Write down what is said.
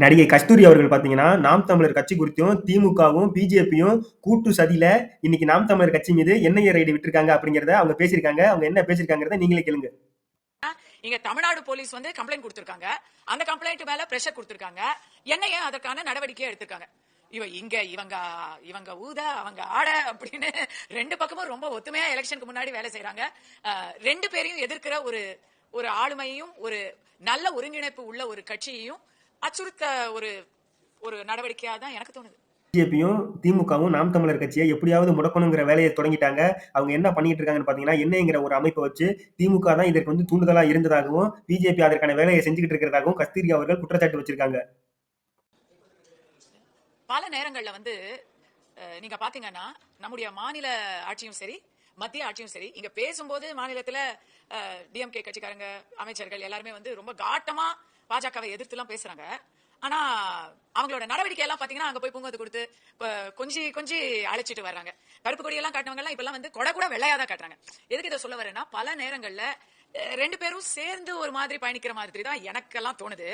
நடிகை கஸ்தூரி அவர்கள் பார்த்தீங்கன்னா, நாம் தமிழர் கட்சி குறித்தும், திமுகவும், பிஜேபியும் கூட்டு சதில இன்னைக்கு நாம் தமிழர் கட்சி மீது என்ஐஏ ரெய்டு விட்டுருக்காங்க அப்படிங்கிறத அவங்க பேசியிருக்காங்க. அவங்க என்ன பேசியிருக்காங்கிறத நீங்களே கேளுங்க. இங்க தமிழ்நாடு போலீஸ் வந்து கம்ப்ளைண்ட் கொடுத்திருக்காங்க. அந்த கம்ப்ளைண்ட் மேல பிரஷர் கொடுத்திருக்காங்க. என்ஐஏ அதற்கான நடவடிக்கை எடுத்திருக்காங்க. இவங்க ஊத அவங்க ஆட அப்படின்னு ரெண்டு பக்கமும் ரொம்ப ஒத்துமையா எலெக்ஷனுக்கு முன்னாடி வேலை செய்யறாங்க. ரெண்டு பேரையும் எதிர்க்கிற ஒரு ஒரு ஆளுமையும் ஒரு நல்ல ஒருங்கிணைப்பு உள்ள ஒரு கட்சியையும் அச்சுறுத்த ஒரு ஒரு நடவடிக்கையா தான் எனக்கு தோணுது. பிஜேபியும், திமுகவும் நாம் தமிழர் கட்சியை எப்படியாவது முடக்கணுங்கிற வேலைய தொடங்கிட்டாங்க. அவங்க என்ன பண்ணிட்டு இருக்காங்கன்னு பார்த்தீங்கன்னா, என்ஐங்கிற ஒரு அமைப்ப வச்சு திமுக தான் இதற்கு வந்து தூண்டுதலா இருந்ததாகவும், பிஜேபி அதற்கான வேலைய செஞ்சுகிட்டு இருக்கிறதாகவும் கஸ்தூரி அவர்கள் குற்றச்சாட்டு வச்சிருக்காங்க. பல நேரங்கள்ல வந்து நீங்க பாத்தீங்கன்னா நம்முடைய மாநில ஆட்சியும் சரி மத்திய ஆட்சியும் சரி இங்க பேசும்போது மாநிலத்துல டிஎம்கே கட்சிக்காரங்க அமைச்சர்கள் எல்லாருமே வந்து ரொம்ப காட்டமா பாஜகவை எதிர்த்து எல்லாம் பேசுறாங்க. ஆனா அவங்களோட நடவடிக்கை எல்லாம் பாத்தீங்கன்னா அங்க போய் பூங்கொத்து கொடுத்து கொஞ்சி கொஞ்சி அழைச்சிட்டு வர்றாங்க. கருப்பு கொடி எல்லாம் காட்டினவங்க எல்லாம் இப்பெல்லாம் வந்து கொடை கூட வெள்ளையாதான் காட்டுறாங்க. எதுக்கு இதை சொல்ல வரேன்னா பல நேரங்கள்ல ரெண்டு பேரும் சேர்ந்து ஒரு மாதிரி பயணிக்கிற மாதிரி தான் எனக்கெல்லாம் தோணுது.